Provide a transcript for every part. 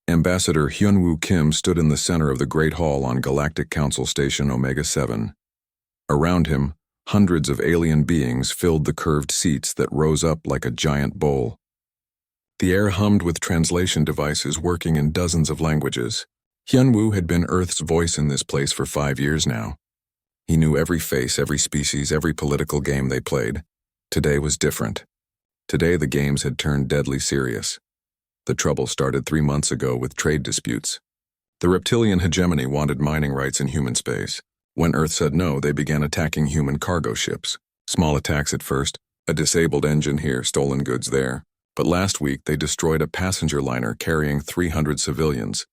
Ambassador Hyunwoo Kim stood in the center of the Great Hall on Galactic Council Station Omega-7. Around him, hundreds of alien beings filled the curved seats that rose up like a giant bowl. The air hummed with translation devices working in dozens of languages. Hyunwoo had been Earth's voice in this place for 5 years now. He knew every face, every species, every political game they played. Today was different. Today the games had turned deadly serious. The trouble started 3 months ago with trade disputes. The reptilian hegemony wanted mining rights in human space. When Earth said no, they began attacking human cargo ships. Small attacks at first, a disabled engine here, stolen goods there. But last week they destroyed a passenger liner carrying 300 civilians.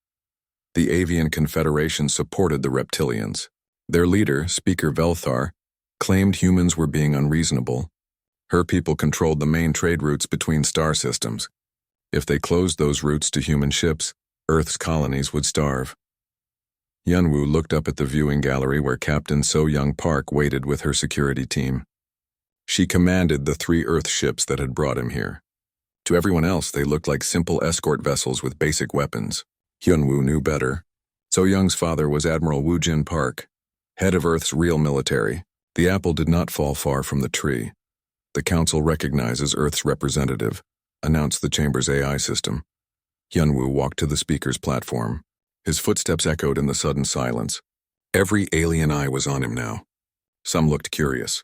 The Avian Confederation supported the reptilians. Their leader, Speaker Velthar, claimed humans were being unreasonable. Her people controlled the main trade routes between star systems. If they closed those routes to human ships, Earth's colonies would starve. Hyunwoo looked up at the viewing gallery where Captain So-Young Park waited with her security team. She commanded the 3 Earth ships that had brought him here. To everyone else, they looked like simple escort vessels with basic weapons. Hyunwoo knew better. So-Young's father was Admiral Woo-Jin Park, head of Earth's real military. The apple did not fall far from the tree. The Council recognizes Earth's representative, announced the Chamber's AI system. Hyunwoo walked to the speaker's platform. His footsteps echoed in the sudden silence. Every alien eye was on him now. Some looked curious.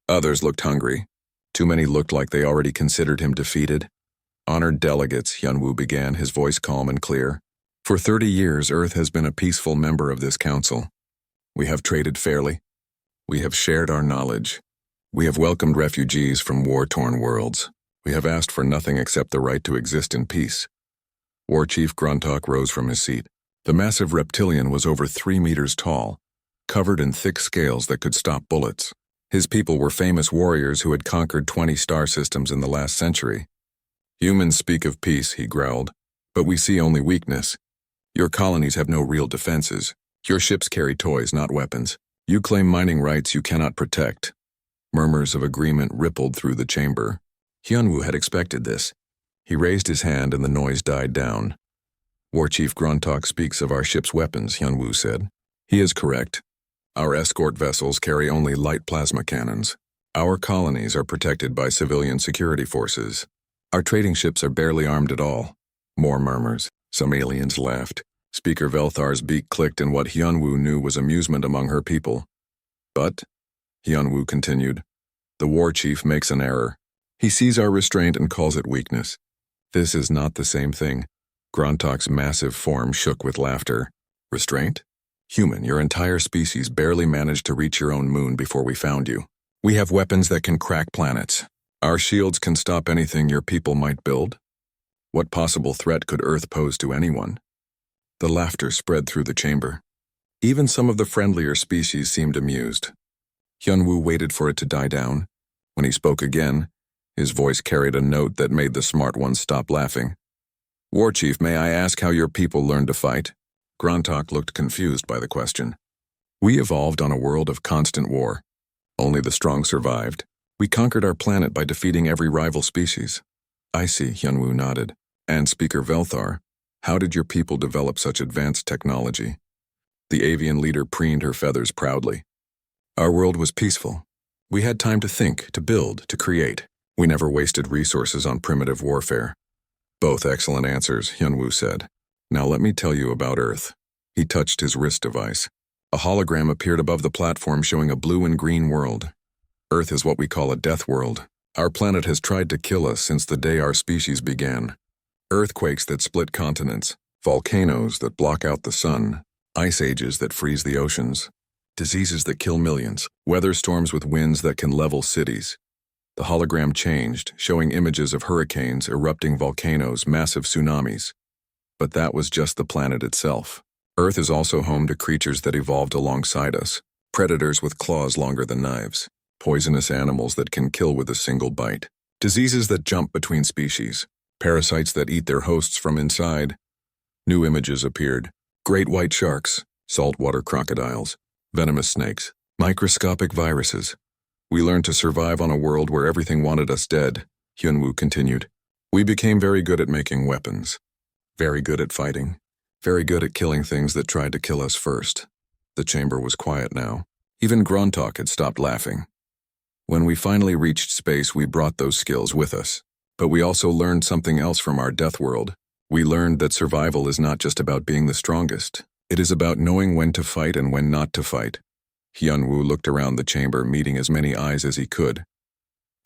Others looked hungry. Too many looked like they already considered him defeated. Honored delegates, Hyunwoo began, his voice calm and clear. For 30 years, Earth has been a peaceful member of this council. We have traded fairly. We have shared our knowledge. We have welcomed refugees from war-torn worlds. We have asked for nothing except the right to exist in peace. War Chief Gruntalk rose from his seat. The massive reptilian was over 3 meters tall, covered in thick scales that could stop bullets. His people were famous warriors who had conquered 20 star systems in the last century. Humans speak of peace, he growled, but we see only weakness. Your colonies have no real defenses. Your ships carry toys, not weapons. You claim mining rights you cannot protect. Murmurs of agreement rippled through the chamber. Hyunwoo had expected this. He raised his hand and the noise died down. War Chief Gruntalk speaks of our ship's weapons, Hyunwoo said. He is correct. Our escort vessels carry only light plasma cannons. Our colonies are protected by civilian security forces. Our trading ships are barely armed at all. More murmurs. Some aliens laughed. Speaker Velthar's beak clicked in what Hyunwoo knew was amusement among her people. But, Hyunwoo continued, the war chief makes an error. He sees our restraint and calls it weakness. This is not the same thing. Gruntalk's massive form shook with laughter. Restraint? Human, your entire species barely managed to reach your own moon before we found you. We have weapons that can crack planets. Our shields can stop anything your people might build. What possible threat could Earth pose to anyone? The laughter spread through the chamber. Even some of the friendlier species seemed amused. Hyunwoo waited for it to die down. When he spoke again, his voice carried a note that made the smart ones stop laughing. War Chief, may I ask how your people learned to fight? Gruntalk looked confused by the question. We evolved on a world of constant war. Only the strong survived. We conquered our planet by defeating every rival species. I see, Hyunwoo nodded. And Speaker Velthar, how did your people develop such advanced technology? The avian leader preened her feathers proudly. Our world was peaceful. We had time to think, to build, to create. We never wasted resources on primitive warfare. Both excellent answers, Hyunwoo said. Now let me tell you about Earth. He touched his wrist device. A hologram appeared above the platform showing a blue and green world. Earth is what we call a death world. Our planet has tried to kill us since the day our species began. Earthquakes that split continents, volcanoes that block out the sun, ice ages that freeze the oceans, diseases that kill millions, weather storms with winds that can level cities. The hologram changed, showing images of hurricanes, erupting volcanoes, massive tsunamis. But that was just the planet itself. Earth is also home to creatures that evolved alongside us, predators with claws longer than knives, poisonous animals that can kill with a single bite, diseases that jump between species, parasites that eat their hosts from inside. New images appeared. Great white sharks, saltwater crocodiles, venomous snakes, microscopic viruses. We learned to survive on a world where everything wanted us dead, Hyunwoo continued. We became very good at making weapons. Very good at fighting. Very good at killing things that tried to kill us first. The chamber was quiet now. Even Grontok had stopped laughing. When we finally reached space, we brought those skills with us. But we also learned something else from our death world. We learned that survival is not just about being the strongest. It is about knowing when to fight and when not to fight. Hyunwoo looked around the chamber, meeting as many eyes as he could.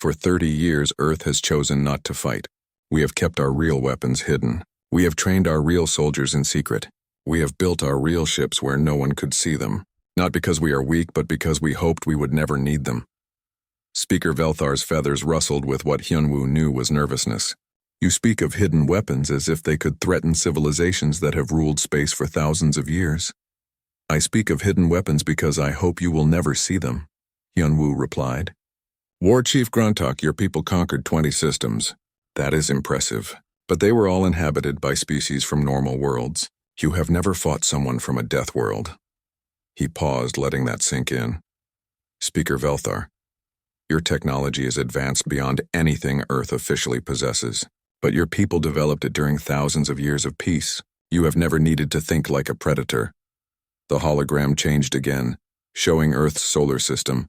For 30 years, Earth has chosen not to fight. We have kept our real weapons hidden. We have trained our real soldiers in secret. We have built our real ships where no one could see them. Not because we are weak, but because we hoped we would never need them. Speaker Velthar's feathers rustled with what Hyunwoo knew was nervousness. You speak of hidden weapons as if they could threaten civilizations that have ruled space for thousands of years. I speak of hidden weapons because I hope you will never see them, Hyunwoo replied. War Chief Grontok, your people conquered 20 systems. That is impressive. But they were all inhabited by species from normal worlds. You have never fought someone from a death world. He paused, letting that sink in. Speaker Velthar, your technology is advanced beyond anything Earth officially possesses. But your people developed it during thousands of years of peace. You have never needed to think like a predator. The hologram changed again, showing Earth's solar system.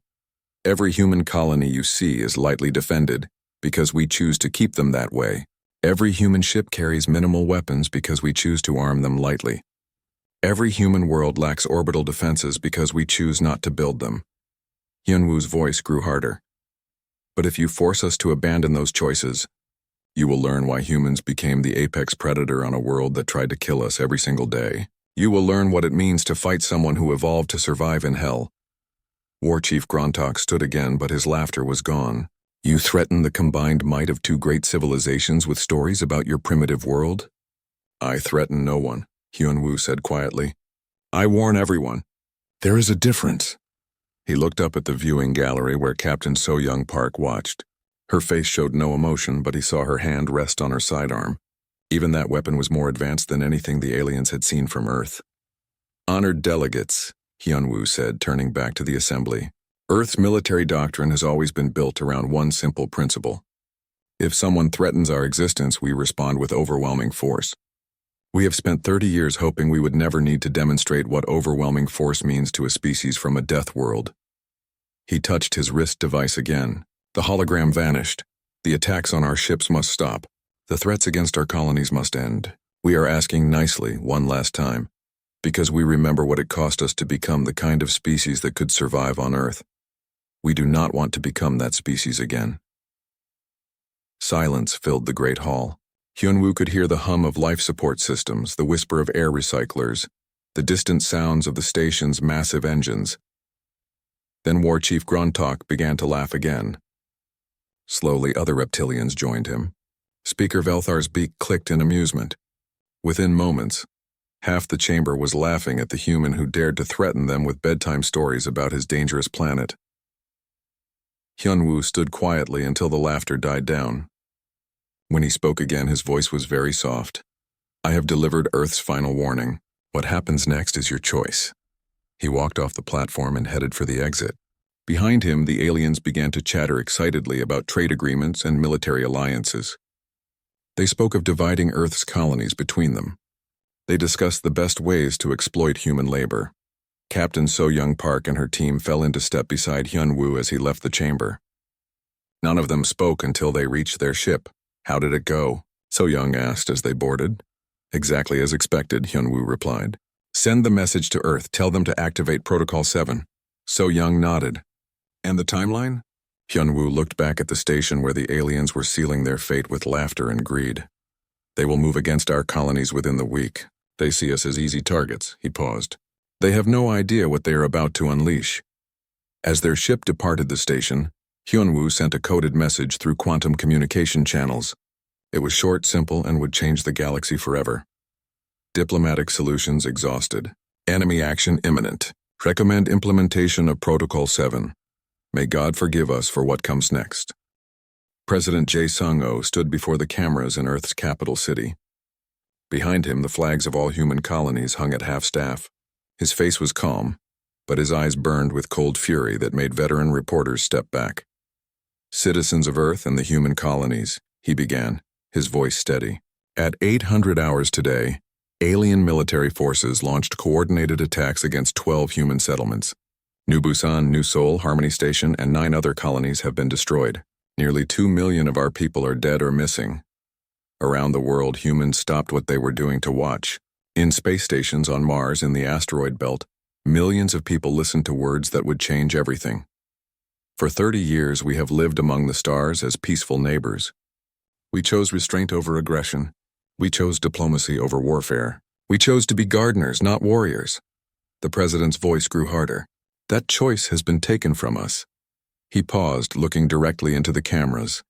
Every human colony you see is lightly defended, because we choose to keep them that way. Every human ship carries minimal weapons because we choose to arm them lightly. Every human world lacks orbital defenses because we choose not to build them. Hyunwoo's voice grew harder. But if you force us to abandon those choices, you will learn why humans became the apex predator on a world that tried to kill us every single day. You will learn what it means to fight someone who evolved to survive in hell. War Chief Grontok stood again, but his laughter was gone. You threaten the combined might of two great civilizations with stories about your primitive world? I threaten no one, Hyunwoo said quietly. I warn everyone. There is a difference. He looked up at the viewing gallery where Captain So-Young Park watched. Her face showed no emotion, but he saw her hand rest on her sidearm. Even that weapon was more advanced than anything the aliens had seen from Earth. Honored delegates, Hyunwoo said, turning back to the assembly. Earth's military doctrine has always been built around one simple principle. If someone threatens our existence, we respond with overwhelming force. We have spent 30 years hoping we would never need to demonstrate what overwhelming force means to a species from a death world. He touched his wrist device again. The hologram vanished. The attacks on our ships must stop. The threats against our colonies must end. We are asking nicely, one last time, because we remember what it cost us to become the kind of species that could survive on Earth. We do not want to become that species again. Silence filled the great hall. Hyunwoo could hear the hum of life support systems, the whisper of air recyclers, the distant sounds of the station's massive engines. Then War Chief Grontok began to laugh again. Slowly, other reptilians joined him. Speaker Velthar's beak clicked in amusement. Within moments, half the chamber was laughing at the human who dared to threaten them with bedtime stories about his dangerous planet. Hyunwoo stood quietly until the laughter died down. When he spoke again, his voice was very soft. I have delivered Earth's final warning. What happens next is your choice. He walked off the platform and headed for the exit. Behind him, the aliens began to chatter excitedly about trade agreements and military alliances. They spoke of dividing Earth's colonies between them. They discussed the best ways to exploit human labor. Captain So-Young Park and her team fell into step beside Hyunwoo as he left the chamber. None of them spoke until they reached their ship. How did it go? So-Young asked as they boarded. Exactly as expected, Hyunwoo replied. Send the message to Earth. Tell them to activate Protocol 7. So-Young nodded. And the timeline? Hyunwoo looked back at the station where the aliens were sealing their fate with laughter and greed. They will move against our colonies within the week. They see us as easy targets, he paused. They have no idea what they are about to unleash. As their ship departed the station, Hyunwoo sent a coded message through quantum communication channels. It was short, simple, and would change the galaxy forever. Diplomatic solutions exhausted. Enemy action imminent. Recommend implementation of Protocol 7. May God forgive us for what comes next. President Jae Sung-oh stood before the cameras in Earth's capital city. Behind him, the flags of all human colonies hung at half-staff. His face was calm, but his eyes burned with cold fury that made veteran reporters step back. Citizens of Earth and the human colonies, he began, his voice steady. At 800 hours today, alien military forces launched coordinated attacks against 12 human settlements. New Busan, New Seoul, Harmony Station, and 9 other colonies have been destroyed. Nearly 2 million of our people are dead or missing. Around the world, humans stopped what they were doing to watch. In space stations on Mars in the asteroid belt, millions of people listened to words that would change everything. For 30 years, we have lived among the stars as peaceful neighbors. We chose restraint over aggression. We chose diplomacy over warfare. We chose to be gardeners, not warriors. The president's voice grew harder. That choice has been taken from us. He paused, looking directly into the cameras.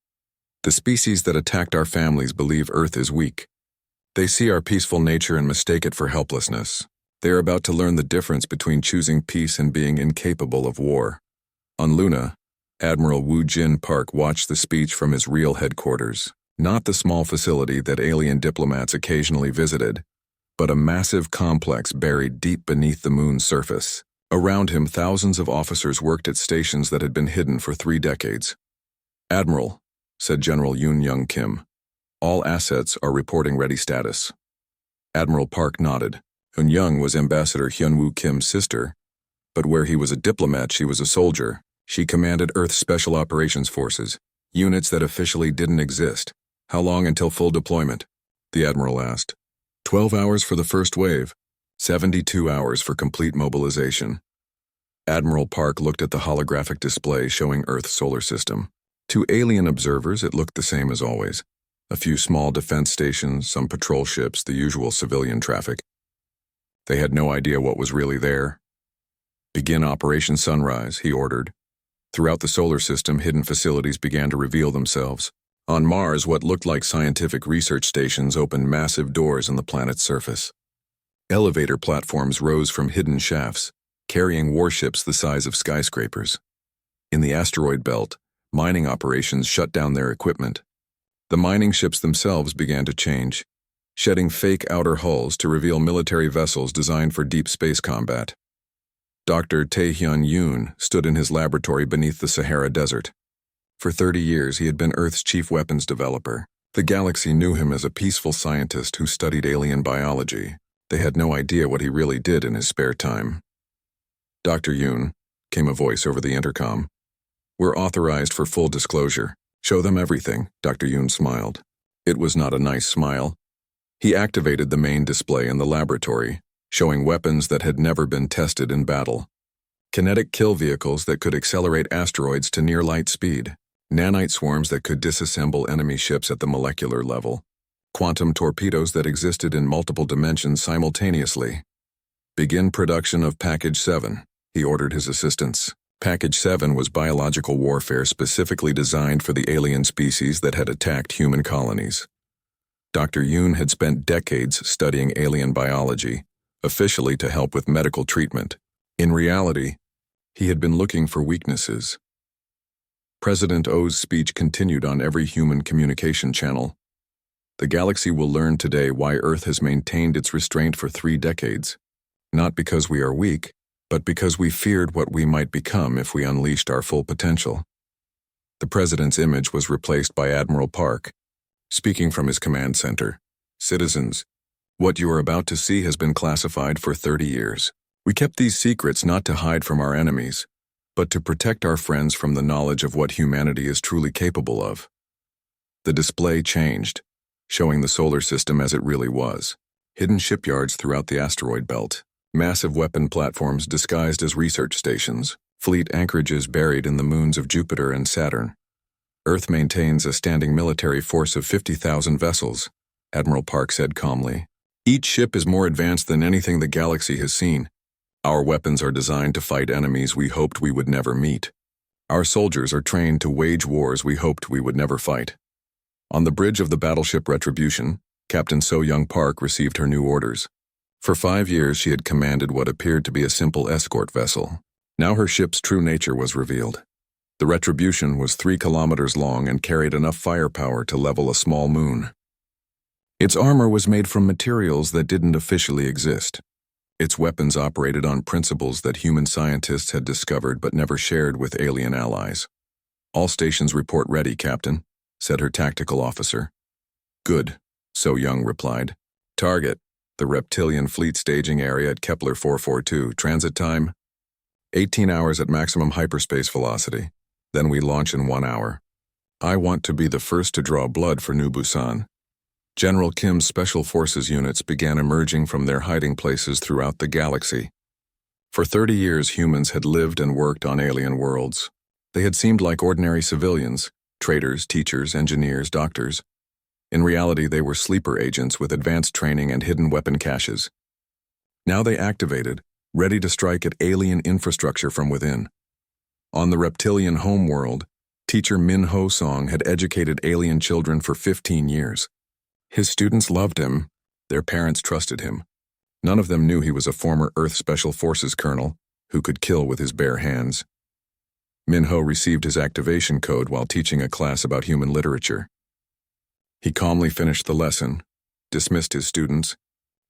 The species that attacked our families believe Earth is weak. They see our peaceful nature and mistake it for helplessness. They are about to learn the difference between choosing peace and being incapable of war. On Luna, Admiral Woo Jin Park watched the speech from his real headquarters. Not the small facility that alien diplomats occasionally visited, but a massive complex buried deep beneath the moon's surface. Around him, thousands of officers worked at stations that had been hidden for 3 decades. "Admiral," said General Yoon Young Kim, "all assets are reporting ready status." Admiral Park nodded. Yoon Young was Ambassador Hyun-woo Kim's sister, but where he was a diplomat, she was a soldier. She commanded Earth's Special Operations Forces, units that officially didn't exist. "How long until full deployment?" the Admiral asked. 12 hours for the first wave, 72 hours for complete mobilization. Admiral Park looked at the holographic display showing Earth's solar system. To alien observers, it looked the same as always. A few small defense stations, some patrol ships, the usual civilian traffic. They had no idea what was really there. "Begin Operation Sunrise," he ordered. Throughout the solar system, hidden facilities began to reveal themselves. On Mars, what looked like scientific research stations opened massive doors in the planet's surface. Elevator platforms rose from hidden shafts, carrying warships the size of skyscrapers. In the asteroid belt, mining operations shut down their equipment. The mining ships themselves began to change, shedding fake outer hulls to reveal military vessels designed for deep space combat. Dr. Tae-hyun Yoon stood in his laboratory beneath the Sahara Desert. For 30 years, he had been Earth's chief weapons developer. The galaxy knew him as a peaceful scientist who studied alien biology. They had no idea what he really did in his spare time. "Dr. Yoon," came a voice over the intercom. "We're authorized for full disclosure. Show them everything." Dr. Yoon smiled. It was not a nice smile. He activated the main display in the laboratory, showing weapons that had never been tested in battle. Kinetic kill vehicles that could accelerate asteroids to near light speed. Nanite swarms that could disassemble enemy ships at the molecular level. Quantum torpedoes that existed in multiple dimensions simultaneously. "Begin production of Package 7, he ordered his assistants. Package 7 was biological warfare specifically designed for the alien species that had attacked human colonies. Dr. Yoon had spent decades studying alien biology, officially to help with medical treatment. In reality, he had been looking for weaknesses. President O's speech continued on every human communication channel. "The galaxy will learn today why Earth has maintained its restraint for 3 decades. Not because we are weak, but because we feared what we might become if we unleashed our full potential." The president's image was replaced by Admiral Park, speaking from his command center. "Citizens, what you are about to see has been classified for 30 years. We kept these secrets not to hide from our enemies, but to protect our friends from the knowledge of what humanity is truly capable of." The display changed, showing the solar system as it really was. Hidden shipyards throughout the asteroid belt, massive weapon platforms disguised as research stations, fleet anchorages buried in the moons of Jupiter and Saturn. "Earth maintains a standing military force of 50,000 vessels, Admiral Park said calmly. "Each ship is more advanced than anything the galaxy has seen. Our weapons are designed to fight enemies we hoped we would never meet. Our soldiers are trained to wage wars we hoped we would never fight." On the bridge of the battleship Retribution, Captain So-young Park received her new orders. For 5 years, she had commanded what appeared to be a simple escort vessel. Now her ship's true nature was revealed. The Retribution was 3 kilometers long and carried enough firepower to level a small moon. Its armor was made from materials that didn't officially exist. Its weapons operated on principles that human scientists had discovered but never shared with alien allies. "All stations report ready, Captain," said her tactical officer. "Good," So Young replied. Target, the reptilian fleet staging area at Kepler 442. Transit time, 18 hours at maximum hyperspace velocity. Then we launch in 1 hour. I want to be the first to draw blood for New Busan. General Kim's Special Forces units began emerging from their hiding places throughout the galaxy. For 30 years, humans had lived and worked on alien worlds. They had seemed like ordinary civilians, traders, teachers, engineers, doctors. In reality, they were sleeper agents with advanced training and hidden weapon caches. Now they activated, ready to strike at alien infrastructure from within. On the reptilian homeworld, teacher Min Ho Song had educated alien children for 15 years. His students loved him. Their parents trusted him. None of them knew he was a former Earth Special Forces colonel who could kill with his bare hands. Min Ho received his activation code while teaching a class about human literature. He calmly finished the lesson, dismissed his students,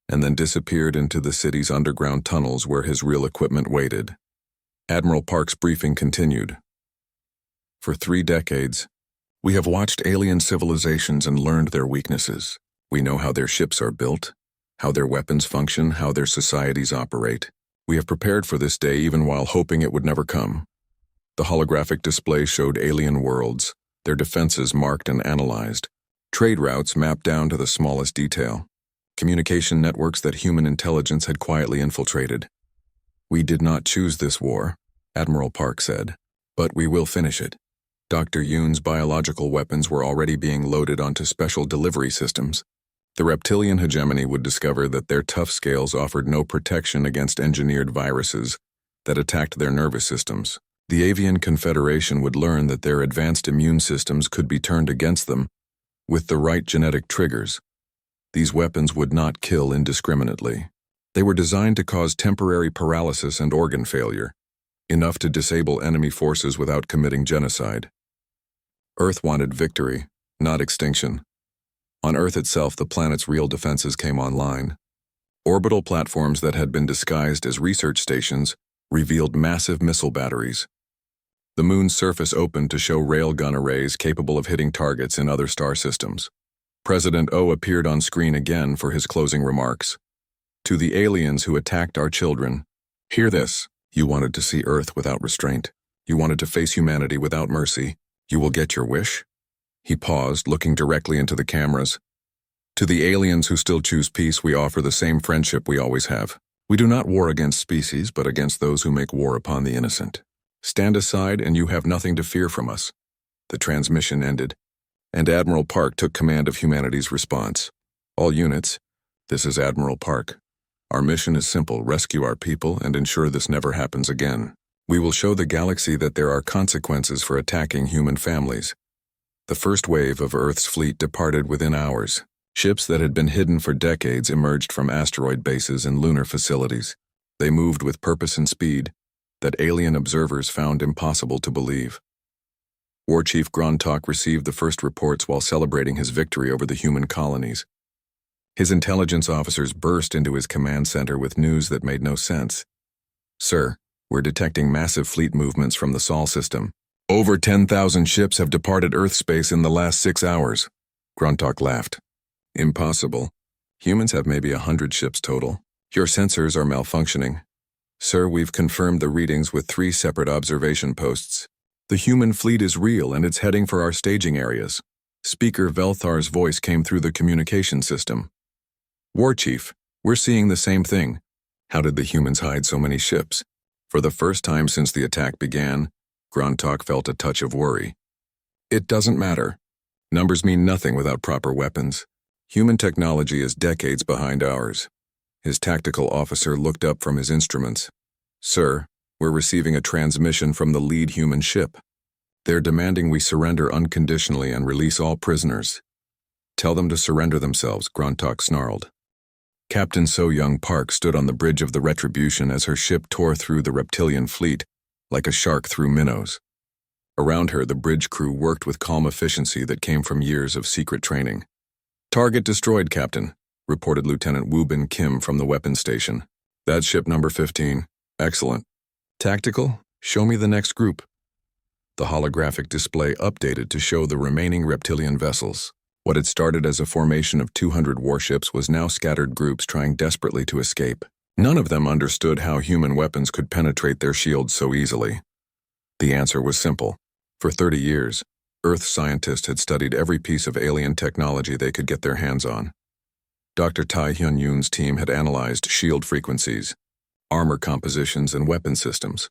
and then disappeared into the city's underground tunnels where his real equipment waited. Admiral Park's briefing continued. For 3 decades, we have watched alien civilizations and learned their weaknesses. We know how their ships are built, how their weapons function, how their societies operate. We have prepared for this day even while hoping it would never come. The holographic display showed alien worlds, their defenses marked and analyzed, trade routes mapped down to the smallest detail, communication networks that human intelligence had quietly infiltrated. We did not choose this war, Admiral Park said, but we will finish it. Dr. Yoon's biological weapons were already being loaded onto special delivery systems. The reptilian hegemony would discover that their tough scales offered no protection against engineered viruses that attacked their nervous systems. The Avian Confederation would learn that their advanced immune systems could be turned against them with the right genetic triggers. These weapons would not kill indiscriminately. They were designed to cause temporary paralysis and organ failure, enough to disable enemy forces without committing genocide. Earth wanted victory, not extinction. On Earth itself, the planet's real defenses came online. Orbital platforms that had been disguised as research stations revealed massive missile batteries. The moon's surface opened to show railgun arrays capable of hitting targets in other star systems. President O appeared on screen again for his closing remarks. To the aliens who attacked our children, hear this. You wanted to see Earth without restraint. You wanted to face humanity without mercy. You will get your wish? He paused, looking directly into the cameras. To the aliens who still choose peace, we offer the same friendship we always have. We do not war against species, but against those who make war upon the innocent. Stand aside and you have nothing to fear from us. The transmission ended, and Admiral Park took command of humanity's response. All units, this is Admiral Park. Our mission is simple: rescue our people and ensure this never happens again. We will show the galaxy that there are consequences for attacking human families. The first wave of Earth's fleet departed within hours. Ships that had been hidden for decades emerged from asteroid bases and lunar facilities. They moved with purpose and speed that alien observers found impossible to believe. War Chief Grontok received the first reports while celebrating his victory over the human colonies. His intelligence officers burst into his command center with news that made no sense. Sir, we're detecting massive fleet movements from the Sol system. Over 10,000 ships have departed Earth space in the last 6 hours. Grontok laughed. Impossible. Humans have maybe 100 ships total. Your sensors are malfunctioning. Sir, we've confirmed the readings with 3 separate observation posts. The human fleet is real and it's heading for our staging areas. Speaker Velthar's voice came through the communication system. War Chief, we're seeing the same thing. How did the humans hide so many ships? For the first time since the attack began, Grontok felt a touch of worry. It doesn't matter. Numbers mean nothing without proper weapons. Human technology is decades behind ours. His tactical officer looked up from his instruments. Sir, we're receiving a transmission from the lead human ship. They're demanding we surrender unconditionally and release all prisoners. Tell them to surrender themselves, Grontok snarled. Captain So Young Park stood on the bridge of the Retribution as her ship tore through the reptilian fleet like a shark through minnows. Around her, the bridge crew worked with calm efficiency that came from years of secret training. Target destroyed, Captain, reported Lieutenant Woobin Kim from the weapons station. That's ship number 15. Excellent. Tactical, show me the next group. The holographic display updated to show the remaining reptilian vessels. What had started as a formation of 200 warships was now scattered groups trying desperately to escape. None of them understood how human weapons could penetrate their shields so easily. The answer was simple. For 30 years, Earth scientists had studied every piece of alien technology they could get their hands on. Dr. Tai Hyun-yoon's team had analyzed shield frequencies, armor compositions, and weapon systems.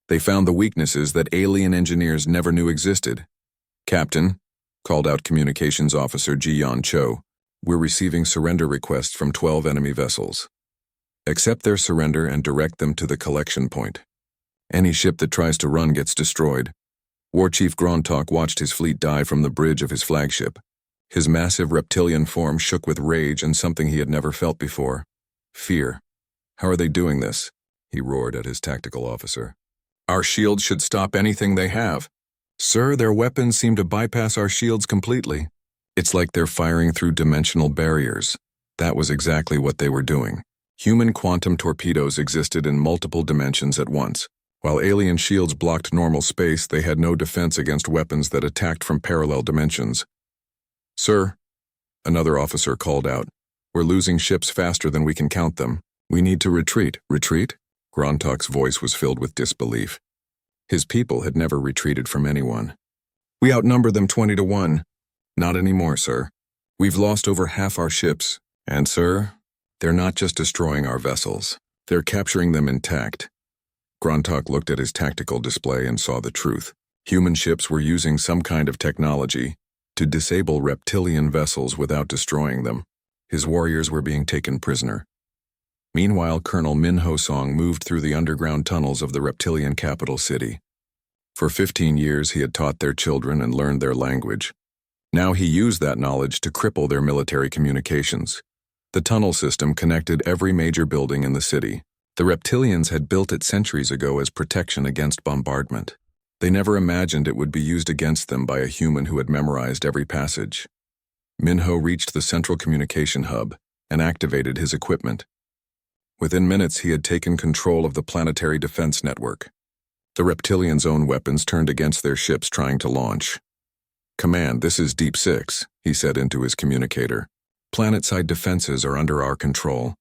They found the weaknesses that alien engineers never knew existed. "Captain," called out Communications Officer Ji-yeon Cho, "we're receiving surrender requests from 12 enemy vessels. Accept their surrender and direct them to the collection point. Any ship that tries to run gets destroyed." War Chief Grontok watched his fleet dive from the bridge of his flagship. His massive reptilian form shook with rage and something he had never felt before: fear. "How are they doing this?" he roared at his tactical officer. "Our shields should stop anything they have." "Sir, their weapons seem to bypass our shields completely. It's like they're firing through dimensional barriers." That was exactly what they were doing. Human quantum torpedoes existed in multiple dimensions at once. While alien shields blocked normal space, they had no defense against weapons that attacked from parallel dimensions. "Sir," another officer called out, "we're losing ships faster than we can count them. We need to retreat." "Retreat?" Grontok's voice was filled with disbelief. His people had never retreated from anyone. "We outnumber them 20 to 1. "Not anymore, sir. We've lost over half our ships. And, sir, they're not just destroying our vessels. They're capturing them intact." Grontok looked at his tactical display and saw the truth. Human ships were using some kind of technology to disable reptilian vessels without destroying them. His warriors were being taken prisoner. Meanwhile, Colonel Min Ho-song moved through the underground tunnels of the reptilian capital city. For 15 years, he had taught their children and learned their language. Now he used that knowledge to cripple their military communications. The tunnel system connected every major building in the city. The reptilians had built it centuries ago as protection against bombardment. They never imagined it would be used against them by a human who had memorized every passage. Minho reached the central communication hub and activated his equipment. Within minutes, he had taken control of the planetary defense network. The reptilians' own weapons turned against their ships trying to launch. "Command, this is Deep 6, he said into his communicator. "Planet-side defenses are under our control.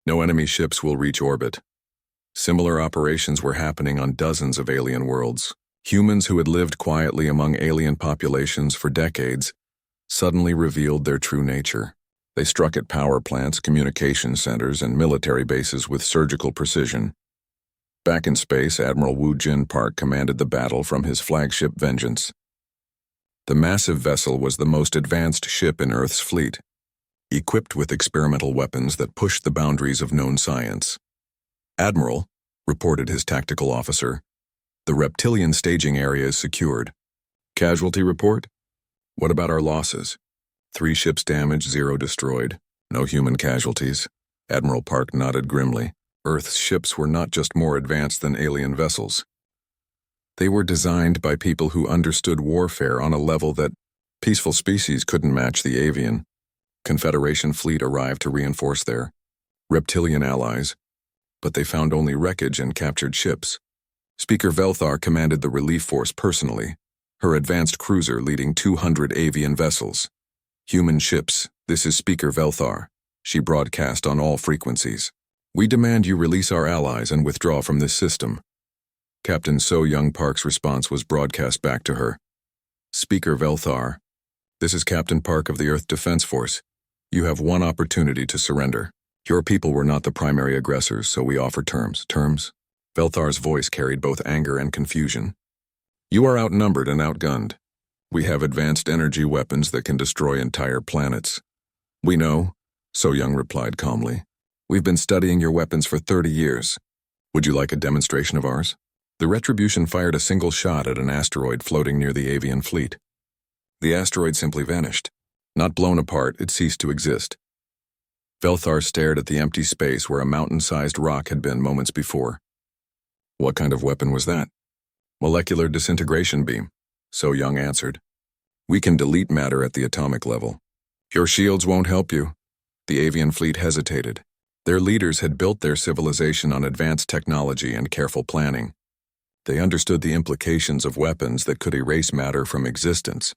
No enemy ships will reach orbit." Similar operations were happening on dozens of alien worlds. Humans who had lived quietly among alien populations for decades suddenly revealed their true nature. They struck at power plants, communication centers, and military bases with surgical precision. Back in space, Admiral Woo Jin Park commanded the battle from his flagship Vengeance. The massive vessel was the most advanced ship in Earth's fleet, equipped with experimental weapons that pushed the boundaries of known science. "Admiral," reported his tactical officer, "the reptilian staging area is secured." "Casualty report?" "What about our losses?" 3 ships damaged, 0 destroyed. No human casualties. Admiral Park nodded grimly. Earth's ships were not just more advanced than alien vessels. They were designed by people who understood warfare on a level that peaceful species couldn't match. The avian Confederation fleet arrived to reinforce their reptilian allies, but they found only wreckage and captured ships. Speaker Velthar commanded the relief force personally, her advanced cruiser leading 200 avian vessels. "Human ships, this is Speaker Velthar," she broadcast on all frequencies. "We demand you release our allies and withdraw from this system." Captain So Young Park's response was broadcast back to her. "Speaker Velthar, this is Captain Park of the Earth Defense Force. You have one opportunity to surrender. Your people were not the primary aggressors, so we offer terms." "Terms?" Velthar's voice carried both anger and confusion. "You are outnumbered and outgunned. We have advanced energy weapons that can destroy entire planets." "We know," So Young replied calmly. "We've been studying your weapons for 30 years. Would you like a demonstration of ours?" The Retribution fired a single shot at an asteroid floating near the avian fleet. The asteroid simply vanished. Not blown apart, it ceased to exist. Velthar stared at the empty space where a mountain-sized rock had been moments before. "What kind of weapon was that?" "Molecular disintegration beam," So Young answered. "We can delete matter at the atomic level." "Your shields won't help you." The avian fleet hesitated. Their leaders had built their civilization on advanced technology and careful planning. They understood the implications of weapons that could erase matter from existence.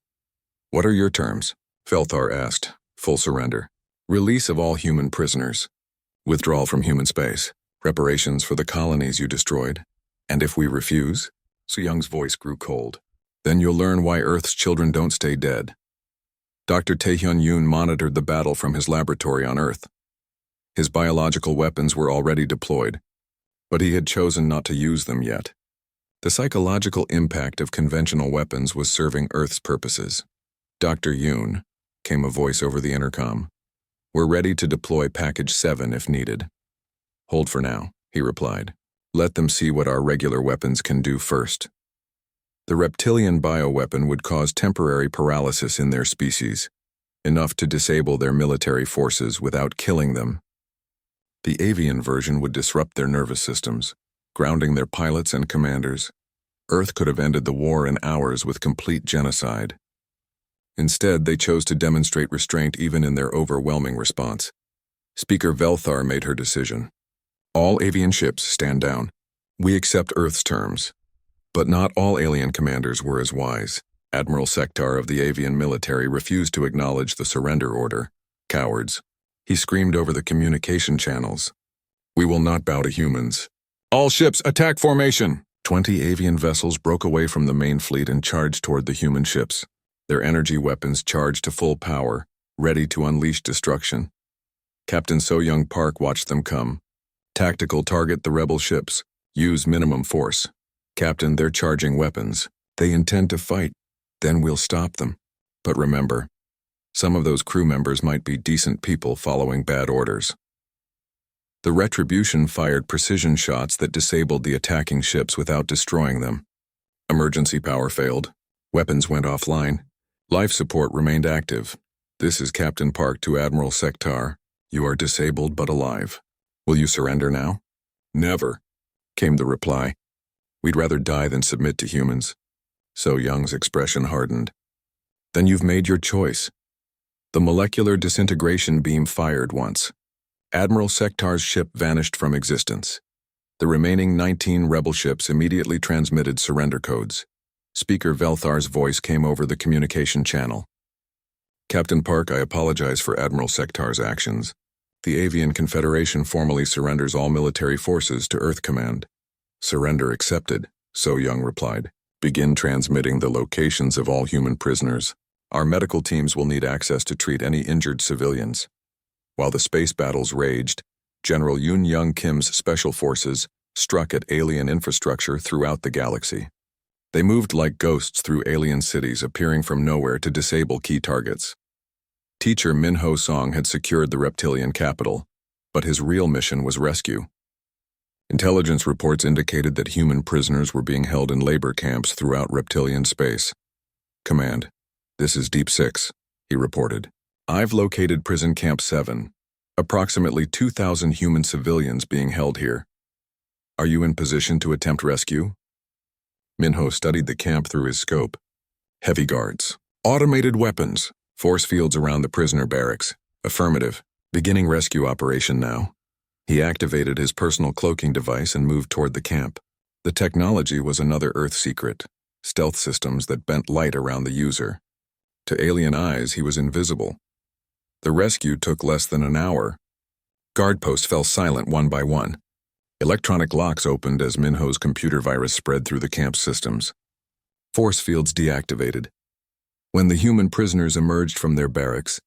"What are your terms?" Felthar asked. Full surrender. Release of all human prisoners. Withdrawal from human space. Reparations for the colonies you destroyed. And if we refuse? Young's voice grew cold. Then you'll learn why Earth's children don't stay dead. Dr. Taehyun Yoon monitored the battle from his laboratory on Earth. His biological weapons were already deployed, but he had chosen not to use them yet. The psychological impact of conventional weapons was serving Earth's purposes. Dr. Yoon, came a voice over the intercom. We're ready to deploy Package 7 if needed. Hold for now, he replied. Let them see what our regular weapons can do first. The reptilian bioweapon would cause temporary paralysis in their species, enough to disable their military forces without killing them. The avian version would disrupt their nervous systems, grounding their pilots and commanders. Earth could have ended the war in hours with complete genocide. Instead, they chose to demonstrate restraint even in their overwhelming response. Speaker Velthar made her decision. All avian ships stand down. We accept Earth's terms. But not all alien commanders were as wise. Admiral Sektar of the avian military refused to acknowledge the surrender order. Cowards. He screamed over the communication channels. We will not bow to humans. All ships, attack formation! 20 avian vessels broke away from the main fleet and charged toward the human ships. Their energy weapons charged to full power, ready to unleash destruction. Captain So-Young Park watched them come. Tactical target the rebel ships. Use minimum force. Captain, they're charging weapons. They intend to fight. Then we'll stop them. But remember, some of those crew members might be decent people following bad orders. The Retribution fired precision shots that disabled the attacking ships without destroying them. Emergency power failed. Weapons went offline. Life support remained active. This is Captain Park to Admiral Sektar. You are disabled but alive. Will you surrender now? Never, came the reply. We'd rather die than submit to humans. So-Young's expression hardened. Then you've made your choice. The molecular disintegration beam fired once. Admiral Sektar's ship vanished from existence. The remaining 19 rebel ships immediately transmitted surrender codes. Speaker Velthar's voice came over the communication channel. Captain Park, I apologize for Admiral Sektar's actions. The Avian Confederation formally surrenders all military forces to Earth Command. Surrender accepted, So-Young replied. Begin transmitting the locations of all human prisoners. Our medical teams will need access to treat any injured civilians. While the space battles raged, General Yoon Young Kim's special forces struck at alien infrastructure throughout the galaxy. They moved like ghosts through alien cities, appearing from nowhere to disable key targets. Teacher Min-Ho Song had secured the reptilian capital, but his real mission was rescue. Intelligence reports indicated that human prisoners were being held in labor camps throughout reptilian space. Command, this is Deep 6, he reported. I've located Prison Camp 7. Approximately 2,000 human civilians being held here. Are you in position to attempt rescue? Min-Ho studied the camp through his scope. Heavy guards. Automated weapons. Force fields around the prisoner barracks. Affirmative. Beginning rescue operation now. He activated his personal cloaking device and moved toward the camp. The technology was another Earth secret. Stealth systems that bent light around the user. To alien eyes, he was invisible. The rescue took less than an hour. Guard posts fell silent one by one. Electronic locks opened as Min-Ho's computer virus spread through the camp's systems. Force fields deactivated. When the human prisoners emerged from their barracks,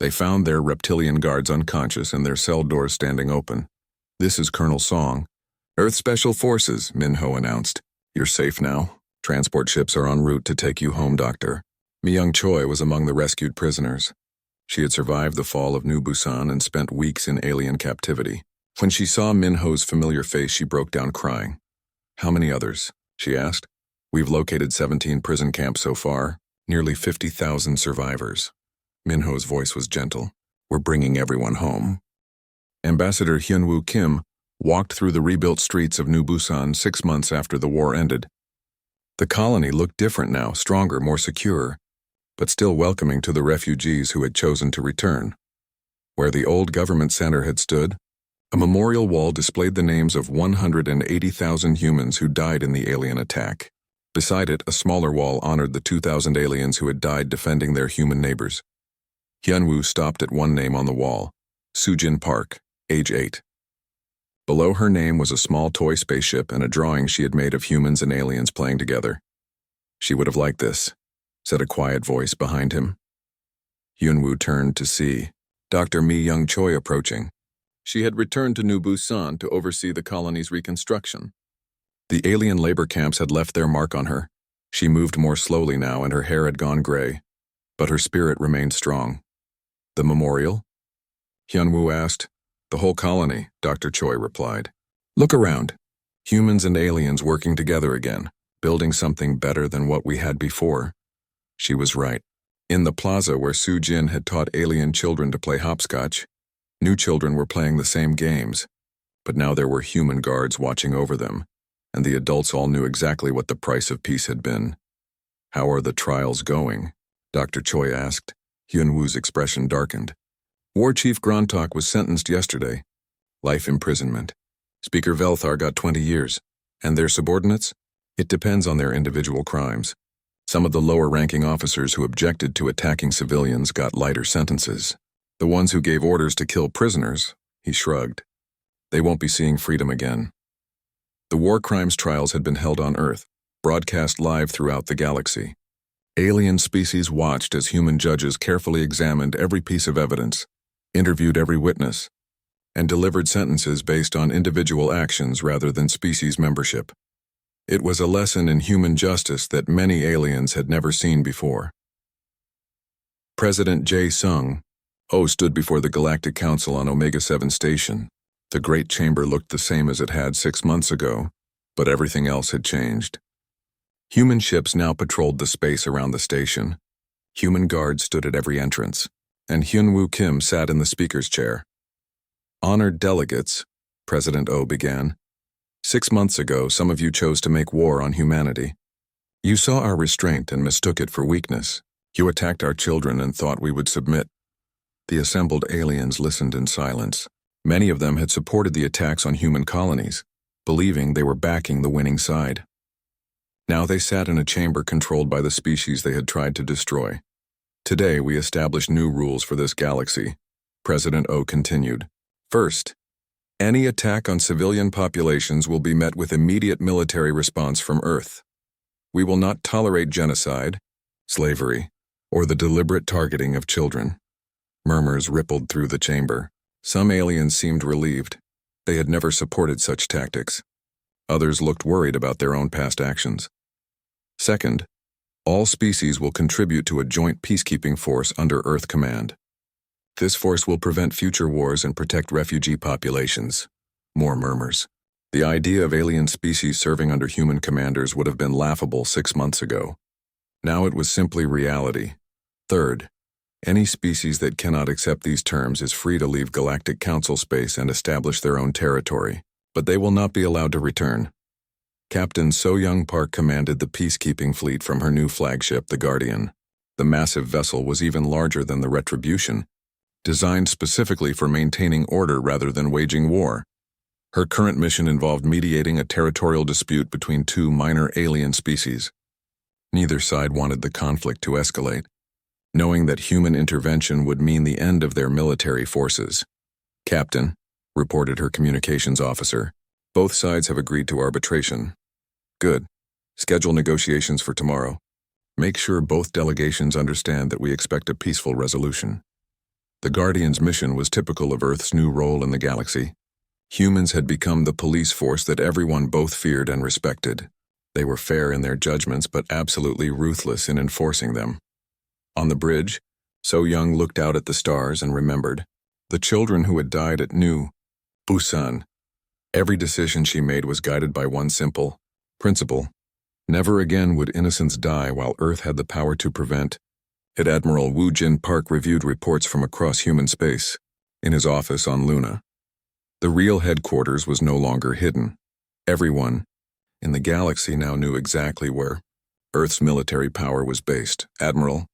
they found their reptilian guards unconscious and their cell doors standing open. This is Colonel Song. Earth Special Forces, Min-Ho announced. You're safe now. Transport ships are en route to take you home, Doctor. Myung Choi was among the rescued prisoners. She had survived the fall of New Busan and spent weeks in alien captivity. When she saw Min-Ho's familiar face, she broke down crying. How many others? She asked. We've located 17 prison camps so far, nearly 50,000 survivors. Min-Ho's voice was gentle. We're bringing everyone home. Ambassador Hyunwoo Kim walked through the rebuilt streets of New Busan 6 months after the war ended. The colony looked different now, stronger, more secure, but still welcoming to the refugees who had chosen to return. Where the old government center had stood, a memorial wall displayed the names of 180,000 humans who died in the alien attack. Beside it, a smaller wall honored the 2,000 aliens who had died defending their human neighbors. Hyunwoo stopped at one name on the wall, Soojin Park, age 8. Below her name was a small toy spaceship and a drawing she had made of humans and aliens playing together. She would have liked this, said a quiet voice behind him. Hyunwoo turned to see Dr. Mi Young Choi approaching. She had returned to New Busan to oversee the colony's reconstruction. The alien labor camps had left their mark on her. She moved more slowly now and her hair had gone gray, but her spirit remained strong. The memorial? Hyunwoo asked. The whole colony, Dr. Choi replied. Look around. Humans and aliens working together again, building something better than what we had before. She was right. In the plaza where Soojin had taught alien children to play hopscotch, new children were playing the same games, but now there were human guards watching over them, and the adults all knew exactly what the price of peace had been. How are the trials going? Dr. Choi asked. Hyunwoo's expression darkened. War Chief Grontok was sentenced yesterday. Life imprisonment. Speaker Velthar got 20 years. And their subordinates? It depends on their individual crimes. Some of the lower-ranking officers who objected to attacking civilians got lighter sentences. The ones who gave orders to kill prisoners, he shrugged. They won't be seeing freedom again. The war crimes trials had been held on Earth, broadcast live throughout the galaxy. Alien species watched as human judges carefully examined every piece of evidence, interviewed every witness, and delivered sentences based on individual actions rather than species membership. It was a lesson in human justice that many aliens had never seen before. President Jae-sung stood before the Galactic Council on Omega 7 Station. The Great Chamber looked the same as it had 6 months ago, but everything else had changed. Human ships now patrolled the space around the station. Human guards stood at every entrance, and Hyunwoo Kim sat in the speaker's chair. Honored delegates, President Oh began. 6 months ago, some of you chose to make war on humanity. You saw our restraint and mistook it for weakness. You attacked our children and thought we would submit. The assembled aliens listened in silence. Many of them had supported the attacks on human colonies, believing they were backing the winning side. Now they sat in a chamber controlled by the species they had tried to destroy. Today we established new rules for this galaxy, President Oh continued. First, any attack on civilian populations will be met with immediate military response from Earth. We will not tolerate genocide, slavery, or the deliberate targeting of children. Murmurs rippled through the chamber. Some aliens seemed relieved. They had never supported such tactics. Others looked worried about their own past actions. Second, all species will contribute to a joint peacekeeping force under Earth command. This force will prevent future wars and protect refugee populations. More murmurs. The idea of alien species serving under human commanders would have been laughable 6 months ago. Now it was simply reality. Third, any species that cannot accept these terms is free to leave Galactic Council space and establish their own territory, but they will not be allowed to return. Captain So-young Park commanded the peacekeeping fleet from her new flagship, the Guardian. The massive vessel was even larger than the Retribution, designed specifically for maintaining order rather than waging war. Her current mission involved mediating a territorial dispute between two minor alien species. Neither side wanted the conflict to escalate, knowing that human intervention would mean the end of their military forces. Captain, reported her communications officer, both sides have agreed to arbitration. Good. Schedule negotiations for tomorrow. Make sure both delegations understand that we expect a peaceful resolution. The Guardian's mission was typical of Earth's new role in the galaxy. Humans had become the police force that everyone both feared and respected. They were fair in their judgments but absolutely ruthless in enforcing them. On the bridge, So-young looked out at the stars and remembered the children who had died at New Busan. Every decision she made was guided by one simple principle. Never again would innocents die while Earth had the power to prevent it. Admiral Woo Jin Park reviewed reports from across human space, in his office on Luna. The real headquarters was no longer hidden. Everyone in the galaxy now knew exactly where Earth's military power was based. Admiral,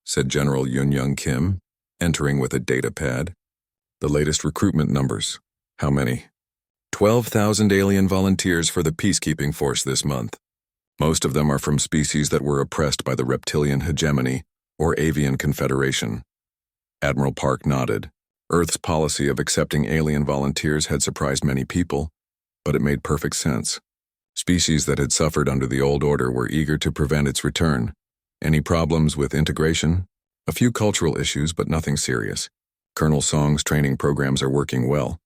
said General Yoon-young Kim, entering with a data pad. The latest recruitment numbers. How many? 12,000 alien volunteers for the peacekeeping force this month. Most of them are from species that were oppressed by the reptilian hegemony or avian confederation. Admiral Park nodded. Earth's policy of accepting alien volunteers had surprised many people, but it made perfect sense. Species that had suffered under the old order were eager to prevent its return. Any problems with integration? A few cultural issues, but nothing serious. Colonel Song's training programs are working well.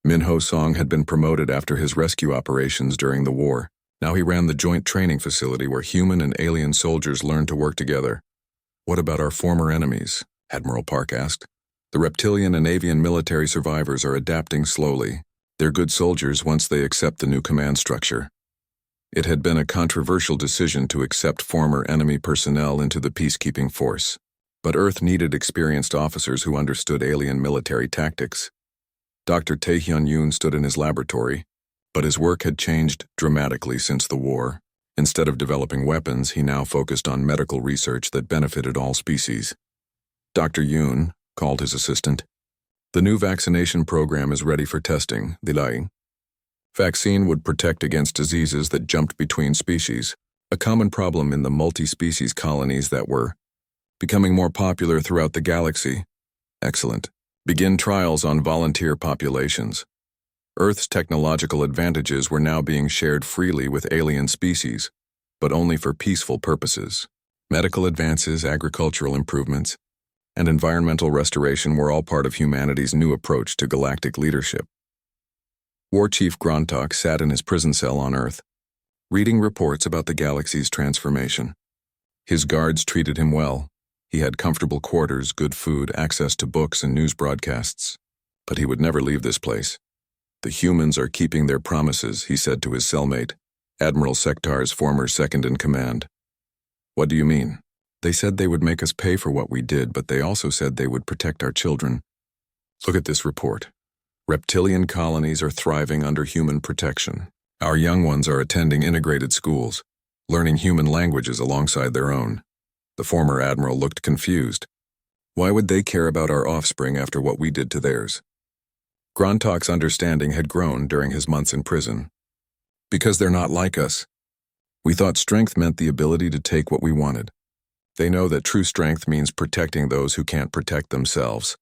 Minho Song had been promoted after his rescue operations during the war. Now he ran the joint training facility where human and alien soldiers learned to work together. What about our former enemies? Admiral Park asked. The reptilian and avian military survivors are adapting slowly. They're good soldiers once they accept the new command structure. It had been a controversial decision to accept former enemy personnel into the peacekeeping force, but Earth needed experienced officers who understood alien military tactics. Dr. Taehyun Yoon stood in his laboratory, but his work had changed dramatically since the war. Instead of developing weapons, he now focused on medical research that benefited all species. Dr. Yoon called his assistant. The new vaccination program is ready for testing, Dilai. Vaccine would protect against diseases that jumped between species, a common problem in the multi-species colonies that were becoming more popular throughout the galaxy. Excellent. Begin trials on volunteer populations. Earth's technological advantages were now being shared freely with alien species, but only for peaceful purposes. Medical advances, agricultural improvements, and environmental restoration were all part of humanity's new approach to galactic leadership. War Chief Grontok sat in his prison cell on Earth, reading reports about the galaxy's transformation. His guards treated him well. He had comfortable quarters, good food, access to books and news broadcasts. But he would never leave this place. The humans are keeping their promises, he said to his cellmate, Admiral Sektar's former second-in-command. What do you mean? They said they would make us pay for what we did, but they also said they would protect our children. Look at this report. Reptilian colonies are thriving under human protection. Our young ones are attending integrated schools, learning human languages alongside their own. The former admiral looked confused. Why would they care about our offspring after what we did to theirs? Grontok's understanding had grown during his months in prison. Because they're not like us. We thought strength meant the ability to take what we wanted. They know that true strength means protecting those who can't protect themselves.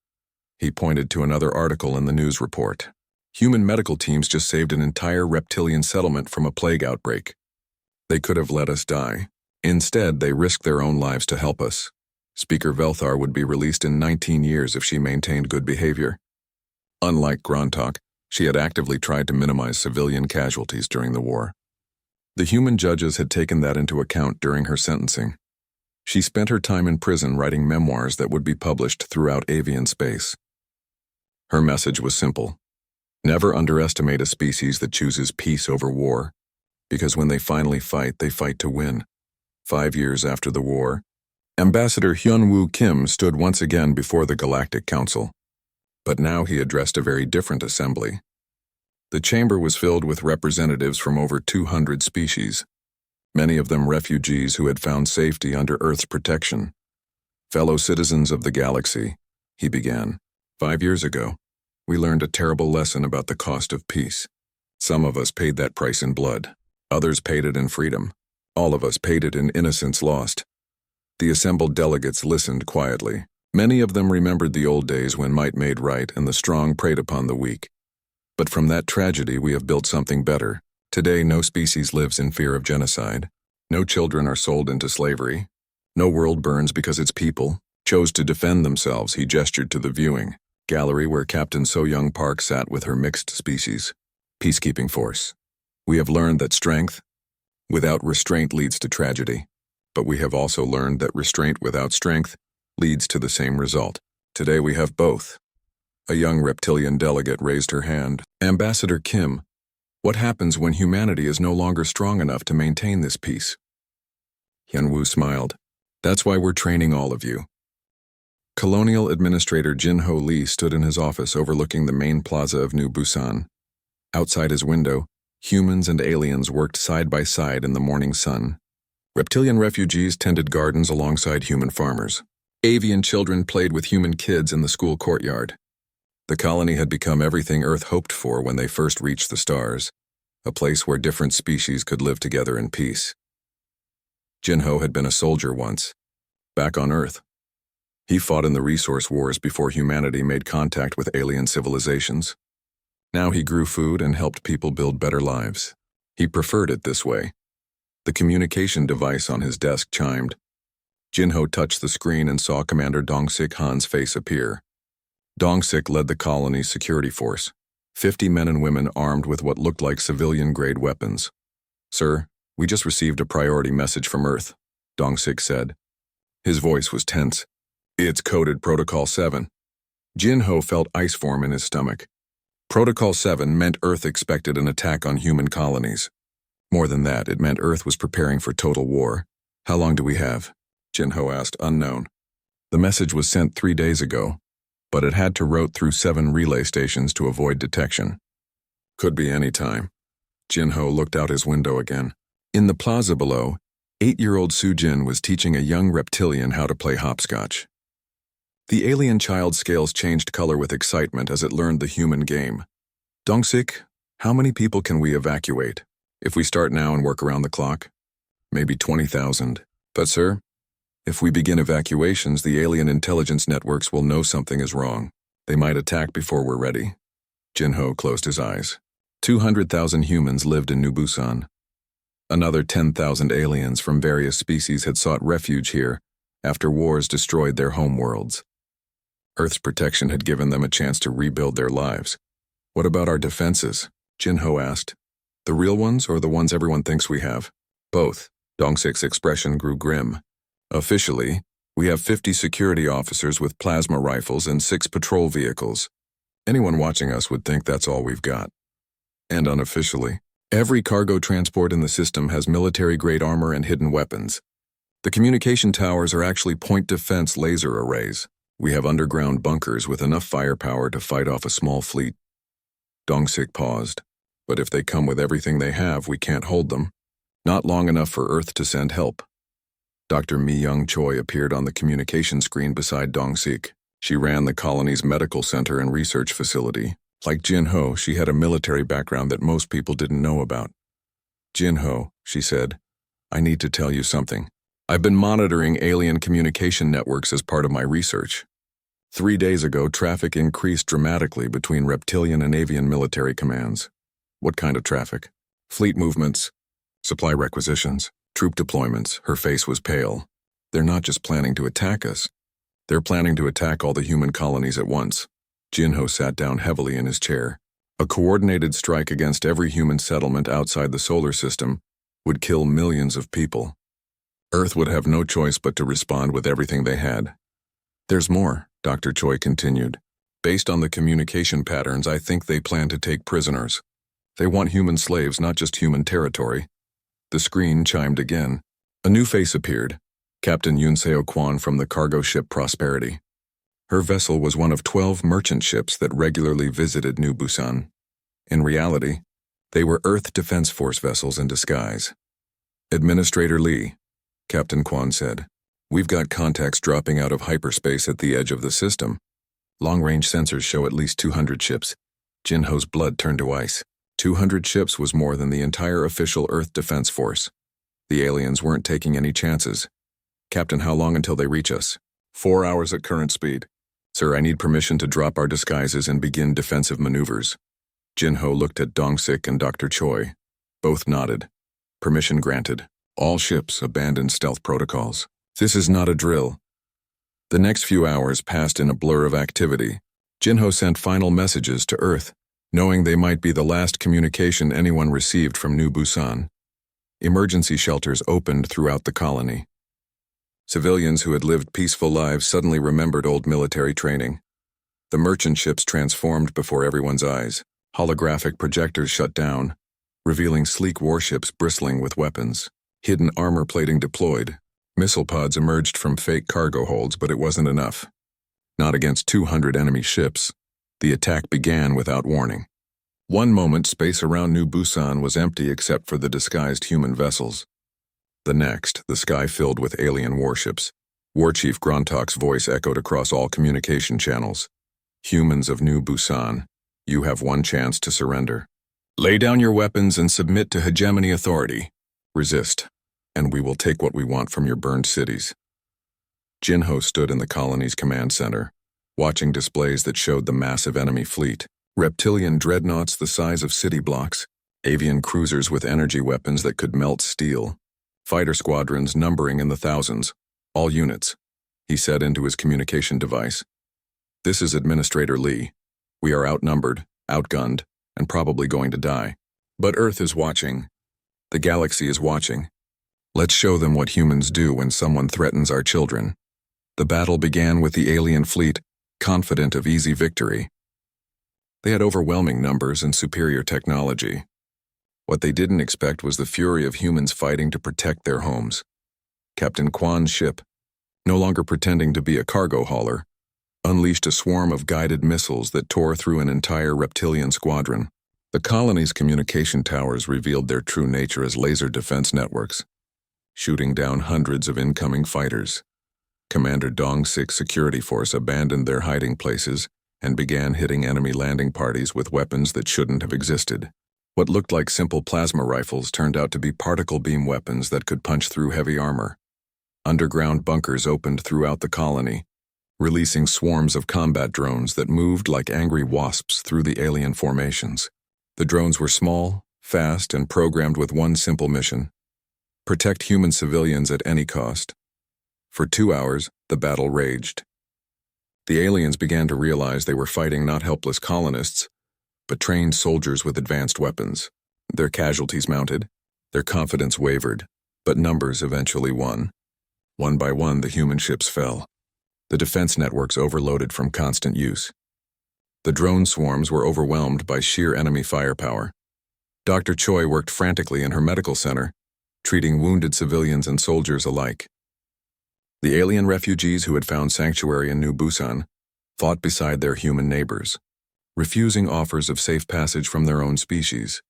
He pointed to another article in the news report. Human medical teams just saved an entire reptilian settlement from a plague outbreak. They could have let us die. Instead, they risked their own lives to help us. Speaker Velthar would be released in 19 years if she maintained good behavior. Unlike Grontok, she had actively tried to minimize civilian casualties during the war. The human judges had taken that into account during her sentencing. She spent her time in prison writing memoirs that would be published throughout avian space. Her message was simple. Never underestimate a species that chooses peace over war, because when they finally fight, they fight to win. 5 years after the war, Ambassador Hyun-woo Kim stood once again before the Galactic Council. But now he addressed a very different assembly. The chamber was filled with representatives from over 200 species, many of them refugees who had found safety under Earth's protection. Fellow citizens of the galaxy, he began. 5 years ago, we learned a terrible lesson about the cost of peace. Some of us paid that price in blood. Others paid it in freedom. All of us paid it in innocence lost. The assembled delegates listened quietly. Many of them remembered the old days when might made right and the strong preyed upon the weak. But from that tragedy we have built something better. Today no species lives in fear of genocide. No children are sold into slavery. No world burns because its people chose to defend themselves. He gestured to the viewing gallery where Captain So-young Park sat with her mixed species peacekeeping force. We have learned that strength without restraint leads to tragedy, but we have also learned that restraint without strength leads to the same result. Today we have both. A young reptilian delegate raised her hand. Ambassador Kim, what happens when humanity is no longer strong enough to maintain this peace? Hyun-woo smiled. That's why we're training all of you. Colonial Administrator Jin-ho Lee stood in his office overlooking the main plaza of New Busan. Outside his window, humans and aliens worked side by side in the morning sun. Reptilian refugees tended gardens alongside human farmers. Avian children played with human kids in the school courtyard. The colony had become everything Earth hoped for when they first reached the stars, a place where different species could live together in peace. Jin-ho had been a soldier once, back on Earth. He fought in the resource wars before humanity made contact with alien civilizations. Now he grew food and helped people build better lives. He preferred it this way. The communication device on his desk chimed. Jinho touched the screen and saw Commander Dongsik Han's face appear. Dongsik led the colony's security force, 50 men and women armed with what looked like civilian-grade weapons. "Sir, we just received a priority message from Earth," Dongsik said. His voice was tense. "It's coded Protocol 7. Jinho felt ice form in his stomach. Protocol 7 meant Earth expected an attack on human colonies. More than that, it meant Earth was preparing for total war. "How long do we have?" Jinho asked, unknown. The message was sent 3 days ago, but it had to route through 7 relay stations to avoid detection. "Could be any time." Jinho looked out his window again. In the plaza below, 8-year-old Sujin was teaching a young reptilian how to play hopscotch. The alien child's scales changed color with excitement as it learned the human game. "Dongsik, how many people can we evacuate? If we start now and work around the clock?" "Maybe 20,000. But sir, if we begin evacuations, the alien intelligence networks will know something is wrong. They might attack before we're ready." Jinho closed his eyes. 200,000 humans lived in New Busan. Another 10,000 aliens from various species had sought refuge here after wars destroyed their homeworlds. Earth's protection had given them a chance to rebuild their lives. "What about our defenses?" Jinho asked. "The real ones or the ones everyone thinks we have?" "Both." Dongsik's expression grew grim. "Officially, we have 50 security officers with plasma rifles and 6 patrol vehicles. Anyone watching us would think that's all we've got. And unofficially, every cargo transport in the system has military-grade armor and hidden weapons. The communication towers are actually point defense laser arrays. We have underground bunkers with enough firepower to fight off a small fleet." Dongsik paused. "But if they come with everything they have, we can't hold them. Not long enough for Earth to send help." Dr. Mi-young Choi appeared on the communication screen beside Dongsik. She ran the colony's medical center and research facility. Like Jinho, she had a military background that most people didn't know about. "Jinho," she said, "I need to tell you something. I've been monitoring alien communication networks as part of my research. 3 days ago, traffic increased dramatically between reptilian and avian military commands." "What kind of traffic?" "Fleet movements, supply requisitions, troop deployments." Her face was pale. "They're not just planning to attack us. They're planning to attack all the human colonies at once." Jinho sat down heavily in his chair. "A coordinated strike against every human settlement outside the solar system would kill millions of people. Earth would have no choice but to respond with everything they had." "There's more," Dr. Choi continued. "Based on the communication patterns, I think they plan to take prisoners. They want human slaves, not just human territory." The screen chimed again. A new face appeared, Captain Yunseo Kwan from the cargo ship Prosperity. Her vessel was one of 12 merchant ships that regularly visited New Busan. In reality, they were Earth Defense Force vessels in disguise. "Administrator Lee," Captain Kwan said, "we've got contacts dropping out of hyperspace at the edge of the system. Long-range sensors show at least 200 ships." Jinho's blood turned to ice. 200 ships was more than the entire official Earth Defense Force. The aliens weren't taking any chances. "Captain, how long until they reach us?" 4 hours at current speed. "Sir, I need permission to drop our disguises and begin defensive maneuvers." Jinho looked at Dongsik and Dr. Choi. Both nodded. "Permission granted. All ships abandon stealth protocols. This is not a drill." The next few hours passed in a blur of activity. Jinho sent final messages to Earth, knowing they might be the last communication anyone received from New Busan. Emergency shelters opened throughout the colony. Civilians who had lived peaceful lives suddenly remembered old military training. The merchant ships transformed before everyone's eyes. Holographic projectors shut down, revealing sleek warships bristling with weapons. Hidden armor plating deployed. Missile pods emerged from fake cargo holds, but it wasn't enough. Not against 200 enemy ships. The attack began without warning. One moment, space around New Busan was empty except for the disguised human vessels. The next, the sky filled with alien warships. War Chief Grontok's voice echoed across all communication channels. "Humans of New Busan, you have one chance to surrender. Lay down your weapons and submit to hegemony authority. Resist, and we will take what we want from your burned cities." Jinho stood in the colony's command center, watching displays that showed the massive enemy fleet. Reptilian dreadnoughts the size of city blocks, avian cruisers with energy weapons that could melt steel, fighter squadrons numbering in the thousands, all units, he said into his communication device. This is Administrator Lee. We are outnumbered, outgunned, and probably going to die. But Earth is watching. The galaxy is watching. Let's show them what humans do when someone threatens our children. The battle began with the alien fleet, confident of easy victory. They had overwhelming numbers and superior technology. What they didn't expect was the fury of humans fighting to protect their homes. Captain Kwan's ship, no longer pretending to be a cargo hauler, unleashed a swarm of guided missiles that tore through an entire reptilian squadron. The colony's communication towers revealed their true nature as laser defense networks, shooting down hundreds of incoming fighters. Commander Dong-Sik's security force abandoned their hiding places and began hitting enemy landing parties with weapons that shouldn't have existed. What looked like simple plasma rifles turned out to be particle beam weapons that could punch through heavy armor. Underground bunkers opened throughout the colony, releasing swarms of combat drones that moved like angry wasps through the alien formations. The drones were small, fast, and programmed with one simple mission: protect human civilians at any cost. For 2 hours, the battle raged. The aliens began to realize they were fighting not helpless colonists, but trained soldiers with advanced weapons. Their casualties mounted, their confidence wavered, but numbers eventually won. One by one, the human ships fell. The defense networks overloaded from constant use. The drone swarms were overwhelmed by sheer enemy firepower. Dr. Choi worked frantically in her medical center, treating wounded civilians and soldiers alike. The alien refugees who had found sanctuary in New Busan fought beside their human neighbors, refusing offers of safe passage from their own species.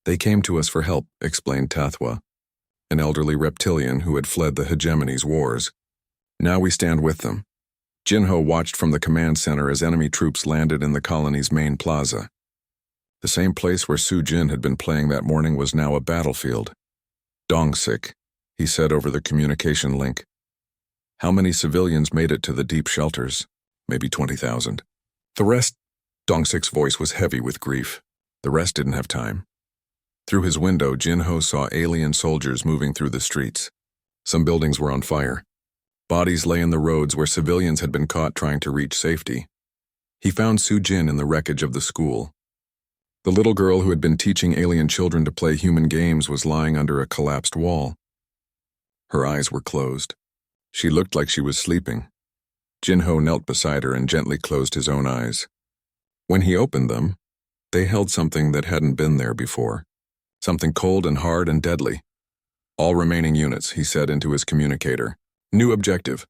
They came to us for help, explained Tathwa, an elderly reptilian who had fled the hegemony's wars. Now we stand with them. Jinho watched from the command center as enemy troops landed in the colony's main plaza. The same place where Su Jin had been playing that morning was now a battlefield. Dong-Sik, he said over the communication link. How many civilians made it to the deep shelters? Maybe 20,000. The rest, Dong-Sik's voice was heavy with grief. The rest didn't have time. Through his window, Jinho saw alien soldiers moving through the streets. Some buildings were on fire. Bodies lay in the roads where civilians had been caught trying to reach safety. He found Su Jin in the wreckage of the school. The little girl who had been teaching alien children to play human games was lying under a collapsed wall. Her eyes were closed. She looked like she was sleeping. Jinho knelt beside her and gently closed his own eyes. When he opened them, they held something that hadn't been there before. Something cold and hard and deadly. All remaining units, he said into his communicator. New objective.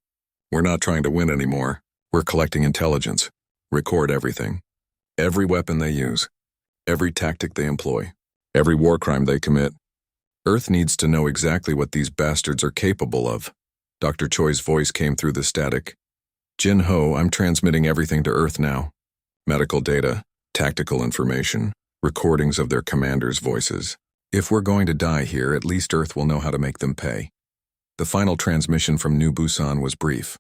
We're not trying to win anymore. We're collecting intelligence. Record everything. Every weapon they use. Every tactic they employ. Every war crime they commit. Earth needs to know exactly what these bastards are capable of. Dr. Choi's voice came through the static. Jinho, I'm transmitting everything to Earth now. Medical data, tactical information, recordings of their commanders' voices. If we're going to die here, at least Earth will know how to make them pay. The final transmission from New Busan was brief.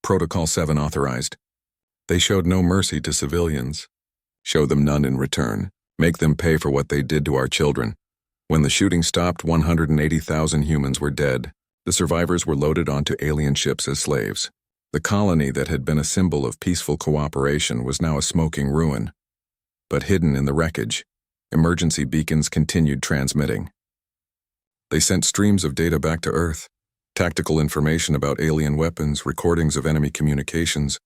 Protocol 7 authorized. They showed no mercy to civilians. Show them none in return. Make them pay for what they did to our children. When the shooting stopped, 180,000 humans were dead. The survivors were loaded onto alien ships as slaves. The colony that had been a symbol of peaceful cooperation was now a smoking ruin. But hidden in the wreckage, emergency beacons continued transmitting. They sent streams of data back to Earth, tactical information about alien weapons, recordings of enemy communications,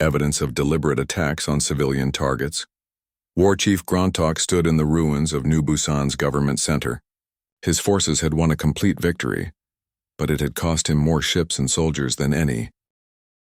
evidence of deliberate attacks on civilian targets. War Chief Grontok stood in the ruins of New Busan's government center. His forces had won a complete victory, but it had cost him more ships and soldiers than any